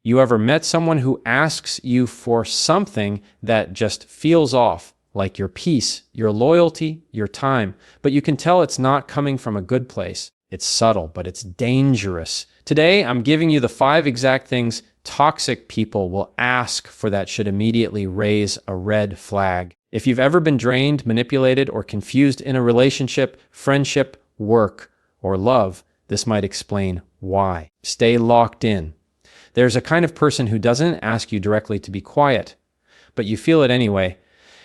You ever met someone who asks you for something that just feels off, like your peace, your loyalty, your time, but you can tell it's not coming from a good place? It's subtle, but it's dangerous. Today, I'm giving you the 5 exact things toxic people will ask for that should immediately raise a red flag. If you've ever been drained, manipulated, or confused in a relationship, friendship, work, or love, this might explain why. Stay locked in. There's a kind of person who doesn't ask you directly to be quiet, but you feel it anyway.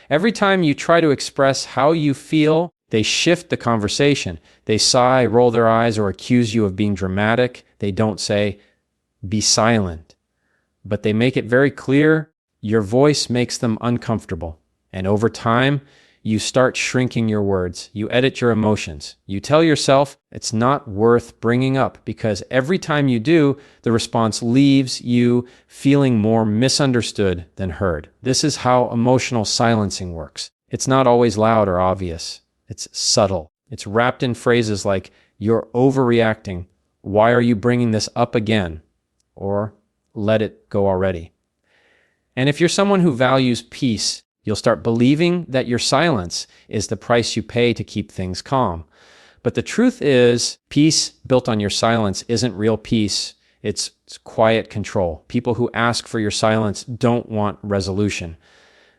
Every time you try to express how you feel, they shift the conversation. They sigh, roll their eyes, or accuse you of being dramatic. They don't say, "Be silent." But they make it very clear your voice makes them uncomfortable. And over time, you start shrinking your words. You edit your emotions. You tell yourself it's not worth bringing up because every time you do, the response leaves you feeling more misunderstood than heard. This is how emotional silencing works. It's not always loud or obvious. It's subtle. It's wrapped in phrases like, "You're overreacting. Why are you bringing this up again?" Or, "Let it go already." And if you're someone who values peace, you'll start believing that your silence is the price you pay to keep things calm. But the truth is, peace built on your silence isn't real peace. It's quiet control. People who ask for your silence don't want resolution.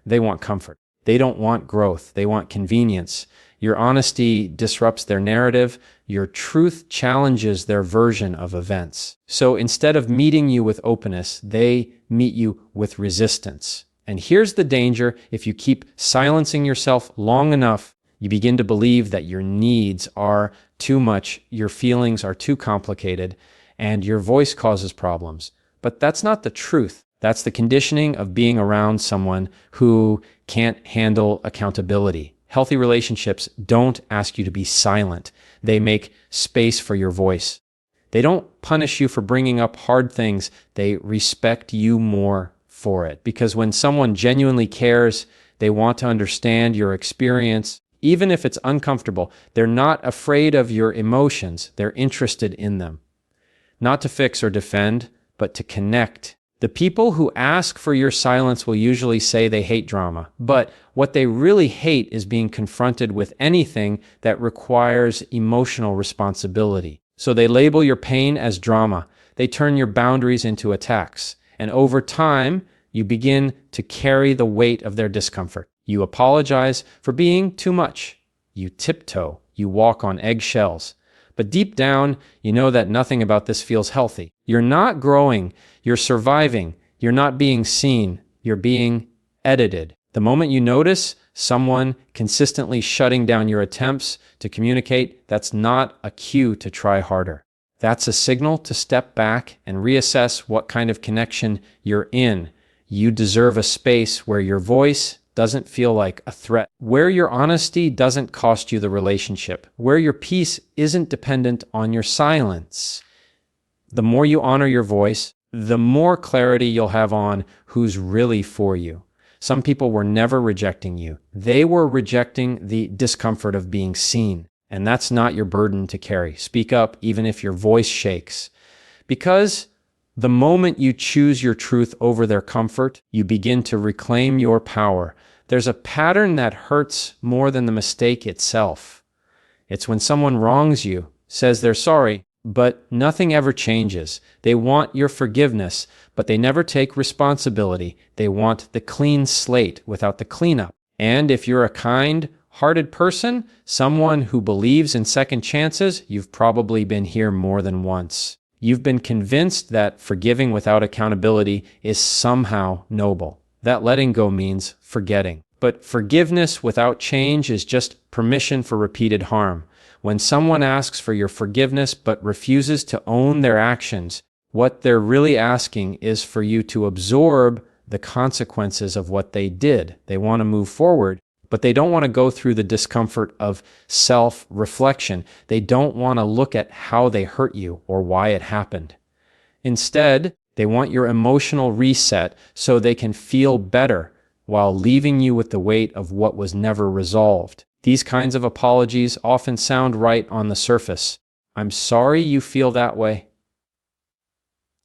They want comfort. They don't want growth. They want convenience. Your honesty disrupts their narrative. Your truth challenges their version of events. So instead of meeting you with openness, they meet you with resistance. And here's the danger: if you keep silencing yourself long enough, you begin to believe that your needs are too much, your feelings are too complicated, and your voice causes problems. But that's not the truth. That's the conditioning of being around someone who can't handle accountability. Healthy relationships don't ask you to be silent. They make space for your voice. They don't punish you for bringing up hard things. They respect you more for it. Because when someone genuinely cares, they want to understand your experience. Even if it's uncomfortable, they're not afraid of your emotions. They're interested in them. Not to fix or defend, but to connect. The people who ask for your silence will usually say they hate drama, but what they really hate is being confronted with anything that requires emotional responsibility. So they label your pain as drama. They turn your boundaries into attacks. And over time, you begin to carry the weight of their discomfort. You apologize for being too much. You tiptoe. You walk on eggshells. But deep down, you know that nothing about this feels healthy. You're not growing. You're surviving. You're not being seen. You're being edited. The moment you notice someone consistently shutting down your attempts to communicate, that's not a cue to try harder. That's a signal to step back and reassess what kind of connection you're in. You deserve a space where your voice doesn't feel like a threat, where your honesty doesn't cost you the relationship, where your peace isn't dependent on your silence. The more you honor your voice, the more clarity you'll have on who's really for you. Some people were never rejecting you. They were rejecting the discomfort of being seen. And that's not your burden to carry. Speak up even if your voice shakes. Because the moment you choose your truth over their comfort, you begin to reclaim your power. There's a pattern that hurts more than the mistake itself. It's when someone wrongs you, says they're sorry, but nothing ever changes. They want your forgiveness, but they never take responsibility. They want the clean slate without the cleanup. And if you're a kind-hearted person, someone who believes in second chances, you've probably been here more than once. You've been convinced that forgiving without accountability is somehow noble. That letting go means forgetting. But forgiveness without change is just permission for repeated harm. When someone asks for your forgiveness but refuses to own their actions, what they're really asking is for you to absorb the consequences of what they did. They want to move forward, but they don't want to go through the discomfort of self-reflection. They don't want to look at how they hurt you or why it happened. Instead, they want your emotional reset so they can feel better while leaving you with the weight of what was never resolved. These kinds of apologies often sound right on the surface. "I'm sorry you feel that way.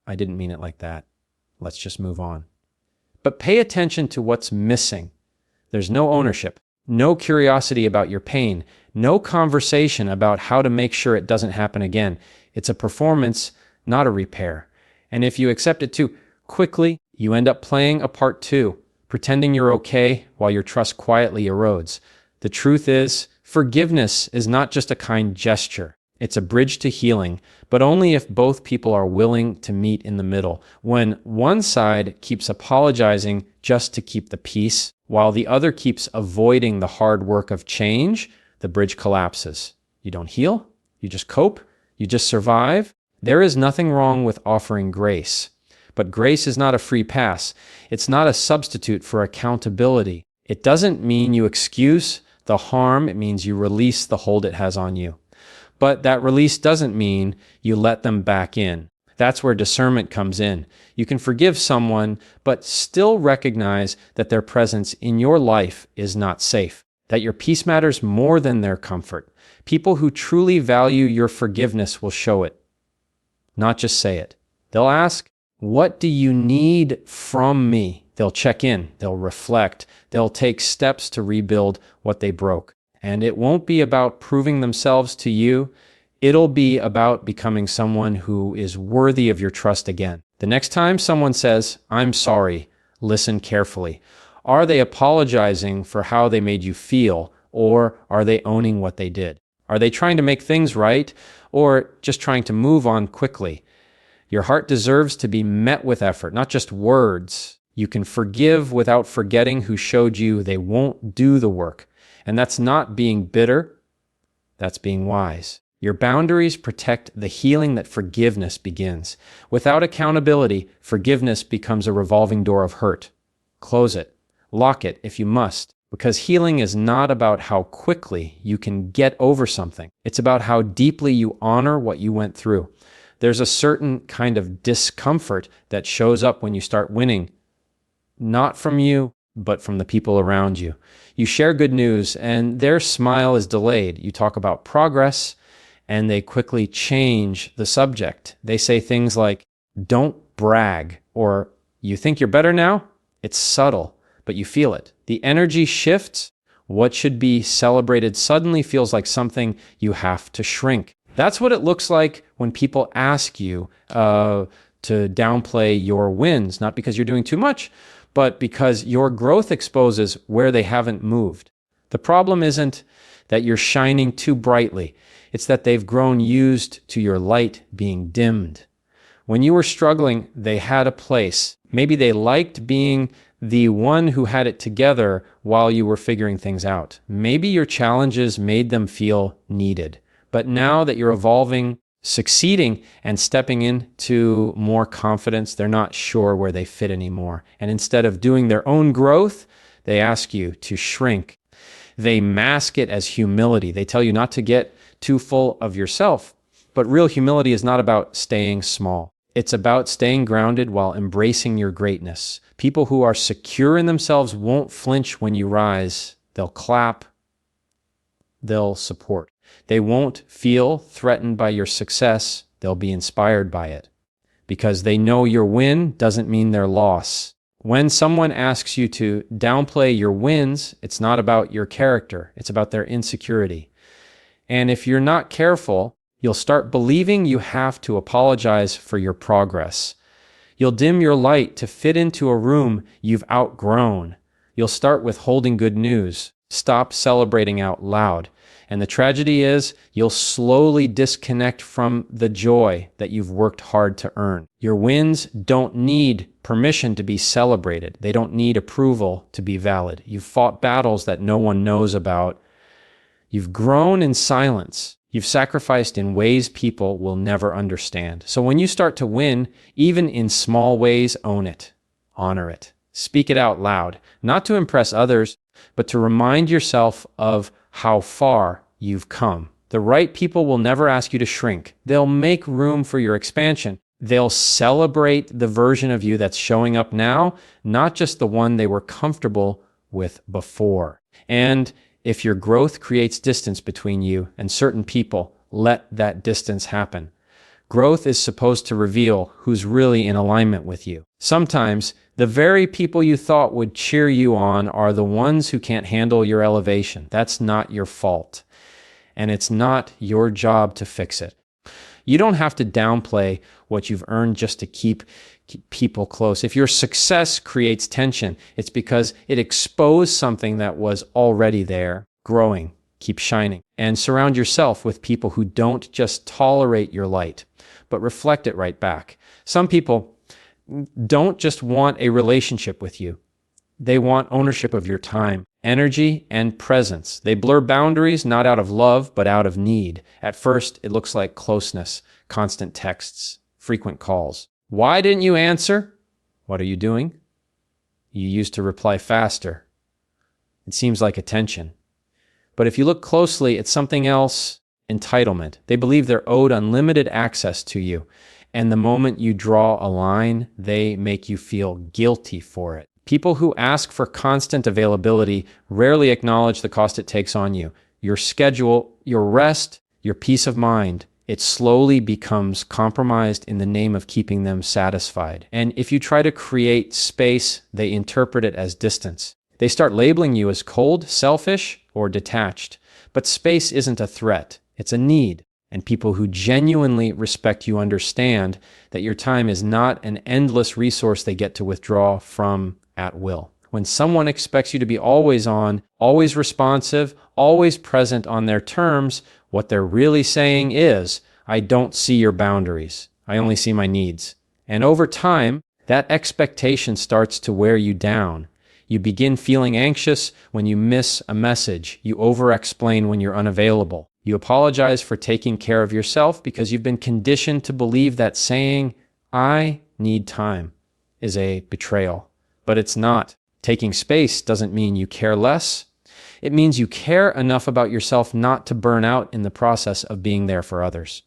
I didn't mean it like that." let's just move on. But pay attention to what's missing. There's no ownership, no curiosity about your pain, no conversation about how to make sure it doesn't happen again. It's a performance, not a repair. And if you accept it too quickly, you end up playing a part two, pretending you're okay while your trust quietly erodes. The truth is, forgiveness is not just a kind gesture. It's a bridge to healing, but only if both people are willing to meet in the middle. When one side keeps apologizing just to keep the peace, while the other keeps avoiding the hard work of change, the bridge collapses. You don't heal, you just cope, you just survive. There is nothing wrong with offering grace, but grace is not a free pass. It's not a substitute for accountability. It doesn't mean you excuse the harm, it means you release the hold it has on you. But that release doesn't mean you let them back in. That's where discernment comes in. You can forgive someone, but still recognize that their presence in your life is not safe, that your peace matters more than their comfort. People who truly value your forgiveness will show it, not just say it. They'll ask, "What do you need from me?" They'll check in, they'll reflect, they'll take steps to rebuild what they broke. And it won't be about proving themselves to you. It'll be about becoming someone who is worthy of your trust again. The next time someone says, "I'm sorry," listen carefully. Are they apologizing for how they made you feel, or are they owning what they did? Are they trying to make things right, or just trying to move on quickly? Your heart deserves to be met with effort, not just words. You can forgive without forgetting who showed you they won't do the work. And that's not being bitter, that's being wise. Your boundaries protect the healing that forgiveness begins. Without accountability, forgiveness becomes a revolving door of hurt. Close it, lock it if you must, because healing is not about how quickly you can get over something. It's about how deeply you honor what you went through. There's a certain kind of discomfort that shows up when you start winning, not from you, but from the people around you. You share good news and their smile is delayed. You talk about progress and they quickly change the subject. They say things like, "Don't brag," or "You think you're better now?" It's subtle, but you feel it. The energy shifts. What should be celebrated suddenly feels like something you have to shrink. That's what it looks like when people ask you to downplay your wins, not because you're doing too much, but because your growth exposes where they haven't moved. The problem isn't that you're shining too brightly. It's that they've grown used to your light being dimmed. When you were struggling, they had a place. Maybe they liked being the one who had it together while you were figuring things out. Maybe your challenges made them feel needed. But now that you're evolving, succeeding, and stepping into more confidence, they're not sure where they fit anymore. And instead of doing their own growth, they ask you to shrink. They mask it as humility. They tell you not to get too full of yourself. But real humility is not about staying small. It's about staying grounded while embracing your greatness. People who are secure in themselves won't flinch when you rise. They'll clap. They'll support. They won't feel threatened by your success. They'll be inspired by it. Because they know your win doesn't mean their loss. When someone asks you to downplay your wins, it's not about your character. It's about their insecurity. And if you're not careful, you'll start believing you have to apologize for your progress. You'll dim your light to fit into a room you've outgrown. You'll start withholding good news. Stop celebrating out loud. And the tragedy is, you'll slowly disconnect from the joy that you've worked hard to earn. Your wins don't need permission to be celebrated. They don't need approval to be valid. You've fought battles that no one knows about. You've grown in silence. You've sacrificed in ways people will never understand. So when you start to win, even in small ways, own it. Honor it. Speak it out loud. Not to impress others, but to remind yourself of how far you've come. The right people will never ask you to shrink. They'll make room for your expansion. They'll celebrate the version of you that's showing up now, not just the one they were comfortable with before. And if your growth creates distance between you and certain people, let that distance happen. Growth is supposed to reveal who's really in alignment with you. Sometimes the very people you thought would cheer you on are the ones who can't handle your elevation. That's not your fault, and it's not your job to fix it. You don't have to downplay what you've earned just to keep people close. If your success creates tension, it's because it exposed something that was already there, growing. Keep shining. And surround yourself with people who don't just tolerate your light, but reflect it right back. Some people don't just want a relationship with you. They want ownership of your time, energy, and presence. They blur boundaries not out of love, but out of need. At first, it looks like closeness, constant texts, frequent calls. Why didn't you answer? What are you doing? You used to reply faster. It seems like attention. But if you look closely, it's something else. Entitlement. They believe they're owed unlimited access to you. And the moment you draw a line, they make you feel guilty for it. People who ask for constant availability rarely acknowledge the cost it takes on you. Your schedule, your rest, your peace of mind. It slowly becomes compromised in the name of keeping them satisfied. And if you try to create space, they interpret it as distance. They start labeling you as cold, selfish, or detached. But space isn't a threat. It's a need. And people who genuinely respect you understand that your time is not an endless resource they get to withdraw from at will. When someone expects you to be always on, always responsive, always present on their terms, what they're really saying is, I don't see your boundaries. I only see my needs. And over time, that expectation starts to wear you down. You begin feeling anxious when you miss a message. You over-explain when you're unavailable. You apologize for taking care of yourself because you've been conditioned to believe that saying, I need time, is a betrayal. But it's not. Taking space doesn't mean you care less. It means you care enough about yourself not to burn out in the process of being there for others.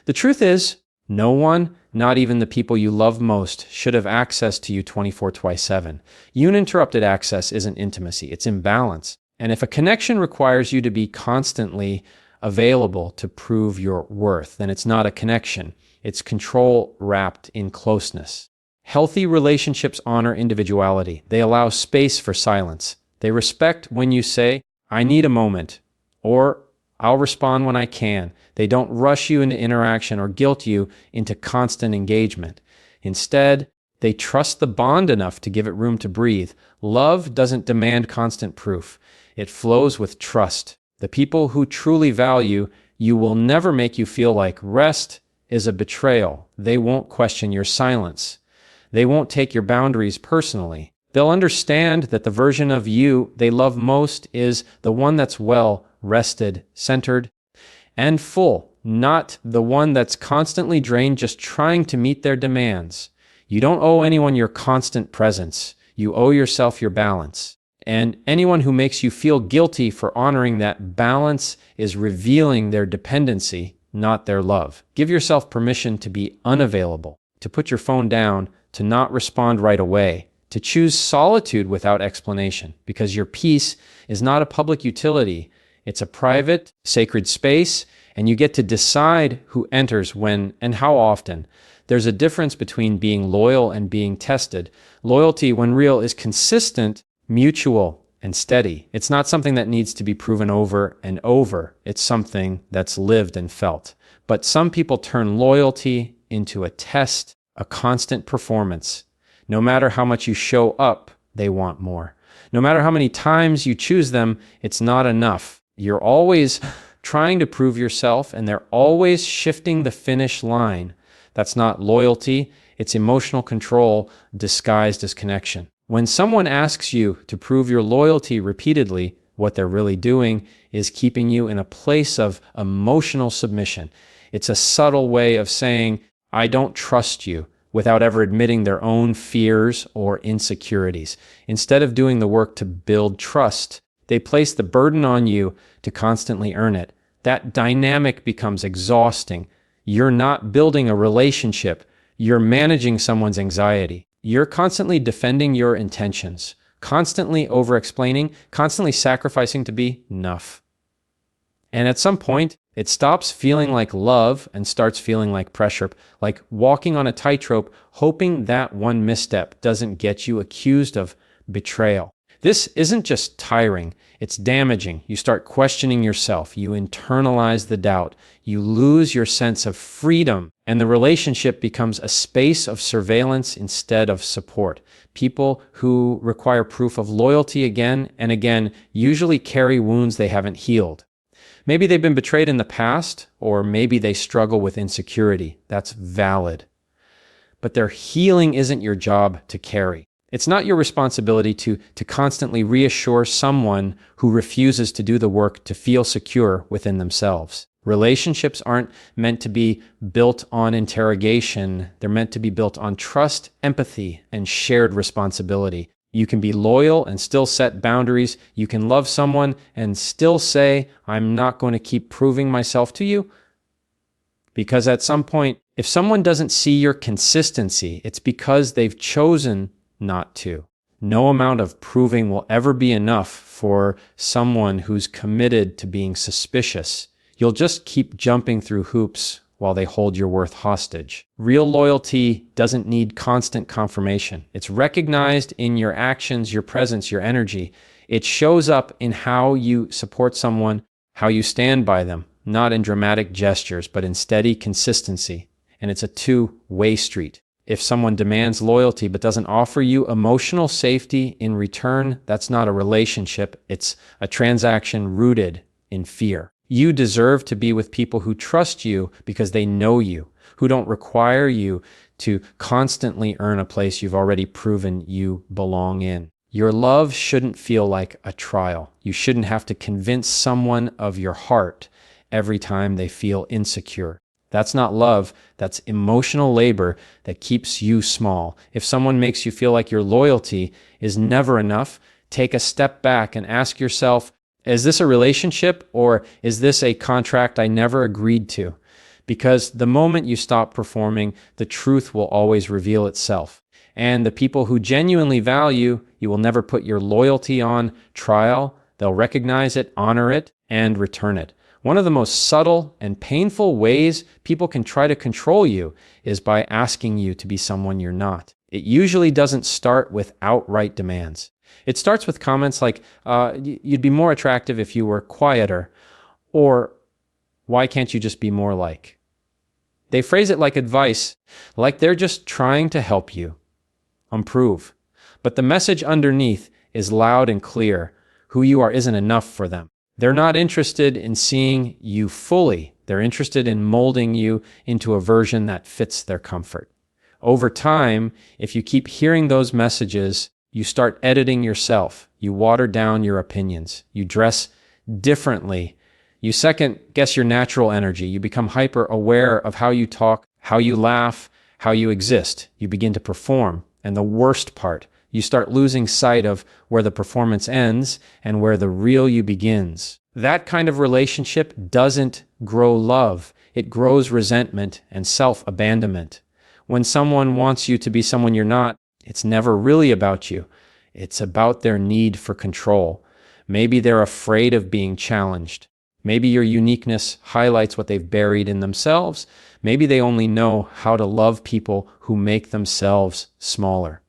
The truth is, no one, not even the people you love most, should have access to you 24/7. Uninterrupted access isn't intimacy, it's imbalance. And if a connection requires you to be constantly available to prove your worth, then it's not a connection. It's control wrapped in closeness. Healthy relationships honor individuality. They allow space for silence. They respect when you say, I need a moment, or I'll respond when I can. They don't rush you into interaction or guilt you into constant engagement. Instead, they trust the bond enough to give it room to breathe. Love doesn't demand constant proof. It flows with trust. The people who truly value you will never make you feel like rest is a betrayal. They won't question your silence. They won't take your boundaries personally. They'll understand that the version of you they love most is the one that's well rested, centered, and full, not the one that's constantly drained just trying to meet their demands. You don't owe anyone your constant presence. You owe yourself your balance. And anyone who makes you feel guilty for honoring that balance is revealing their dependency, not their love. Give yourself permission to be unavailable, to put your phone down, to not respond right away, to choose solitude without explanation, because your peace is not a public utility. It's a private, sacred space, and you get to decide who enters when and how often. There's a difference between being loyal and being tested. Loyalty, when real, is consistent, mutual, and steady. It's not something that needs to be proven over and over. It's something that's lived and felt. But some people turn loyalty into a test, a constant performance. No matter how much you show up, they want more. No matter how many times you choose them, it's not enough. You're always trying to prove yourself, and they're always shifting the finish line. That's not loyalty. It's emotional control disguised as connection. When someone asks you to prove your loyalty repeatedly, what they're really doing is keeping you in a place of emotional submission. It's a subtle way of saying, I don't trust you, without ever admitting their own fears or insecurities. Instead of doing the work to build trust, they place the burden on you to constantly earn it. That dynamic becomes exhausting. You're not building a relationship. You're managing someone's anxiety. You're constantly defending your intentions, constantly over-explaining, constantly sacrificing to be enough. And at some point, It stops feeling like love and starts feeling like pressure, like walking on a tightrope, hoping that one misstep doesn't get you accused of betrayal. This isn't just tiring, it's damaging. You start questioning yourself, you internalize the doubt, you lose your sense of freedom, and the relationship becomes a space of surveillance instead of support. People who require proof of loyalty again and again usually carry wounds they haven't healed. Maybe they've been betrayed in the past, or maybe they struggle with insecurity. That's valid. But their healing isn't your job to carry. It's not your responsibility to constantly reassure someone who refuses to do the work to feel secure within themselves. Relationships aren't meant to be built on interrogation. They're meant to be built on trust, empathy, and shared responsibility. You can be loyal and still set boundaries. You can love someone and still say, I'm not going to keep proving myself to you. Because at some point, if someone doesn't see your consistency, it's because they've chosen not to. No amount of proving will ever be enough for someone who's committed to being suspicious. You'll just keep jumping through hoops while they hold your worth hostage. Real loyalty doesn't need constant confirmation. It's recognized in your actions, your presence, your energy. It shows up in how you support someone, how you stand by them, not in dramatic gestures, but in steady consistency. And it's a two-way street. If someone demands loyalty but doesn't offer you emotional safety in return, that's not a relationship. It's a transaction rooted in fear. You deserve to be with people who trust you because they know you, who don't require you to constantly earn a place you've already proven you belong in. Your love shouldn't feel like a trial. You shouldn't have to convince someone of your heart every time they feel insecure. That's not love. That's emotional labor that keeps you small. If someone makes you feel like your loyalty is never enough, take a step back and ask yourself, is this a relationship or is this a contract I never agreed to? Because the moment you stop performing, the truth will always reveal itself. And the people who genuinely value, you will never put your loyalty on trial. They'll recognize it, honor it, and return it. One of the most subtle and painful ways people can try to control you is by asking you to be someone you're not. It usually doesn't start with outright demands. It starts with comments like, you'd be more attractive if you were quieter, or why can't you just be more like? They phrase it like advice, like they're just trying to help you improve. But the message underneath is loud and clear. Who you are isn't enough for them. They're not interested in seeing you fully. They're interested in molding you into a version that fits their comfort. Over time, if you keep hearing those messages, you start editing yourself. You water down your opinions. You dress differently. You second guess your natural energy. You become hyper aware of how you talk, how you laugh, how you exist. You begin to perform. And the worst part, you start losing sight of where the performance ends and where the real you begins. That kind of relationship doesn't grow love. It grows resentment and self-abandonment. When someone wants you to be someone you're not, it's never really about you. It's about their need for control. Maybe they're afraid of being challenged. Maybe your uniqueness highlights what they've buried in themselves. Maybe they only know how to love people who make themselves smaller.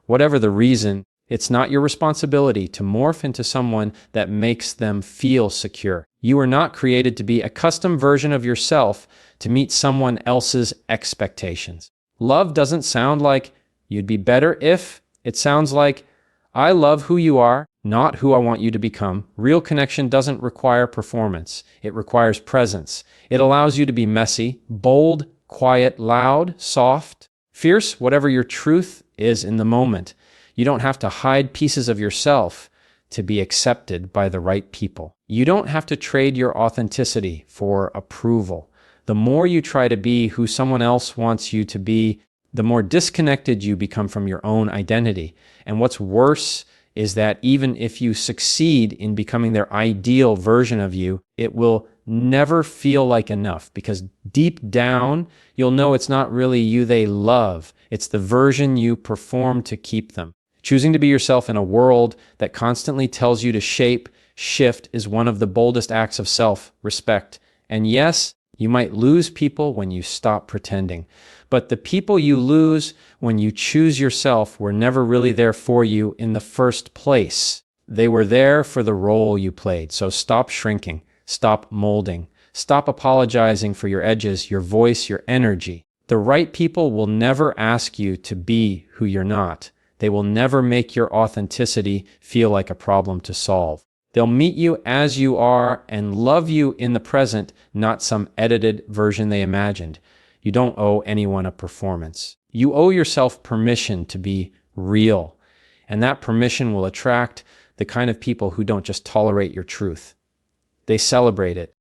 Whatever the reason, it's not your responsibility to morph into someone that makes them feel secure. You are not created to be a custom version of yourself to meet someone else's expectations. Love doesn't sound like you'd be better if. It sounds like, I love who you are, not who I want you to become. Real connection doesn't require performance. It requires presence. It allows you to be messy, bold, quiet, loud, soft, fierce, whatever your truth is in the moment. You don't have to hide pieces of yourself to be accepted by the right people. You don't have to trade your authenticity for approval. The more you try to be who someone else wants you to be, the more disconnected you become from your own identity. And what's worse is that even if you succeed in becoming their ideal version of you, it will never feel like enough, because deep down, you'll know it's not really you they love. It's the version you perform to keep them. Choosing to be yourself in a world that constantly tells you to shape, shift is one of the boldest acts of self-respect And yes, you might lose people when you stop pretending. But the people you lose when you choose yourself were never really there for you in the first place. They were there for the role you played. So stop shrinking, stop molding, stop apologizing for your edges, your voice, your energy. The right people will never ask you to be who you're not. They will never make your authenticity feel like a problem to solve. They'll meet you as you are and love you in the present, not some edited version they imagined. You don't owe anyone a performance. You owe yourself permission to be real. And that permission will attract the kind of people who don't just tolerate your truth. They celebrate it.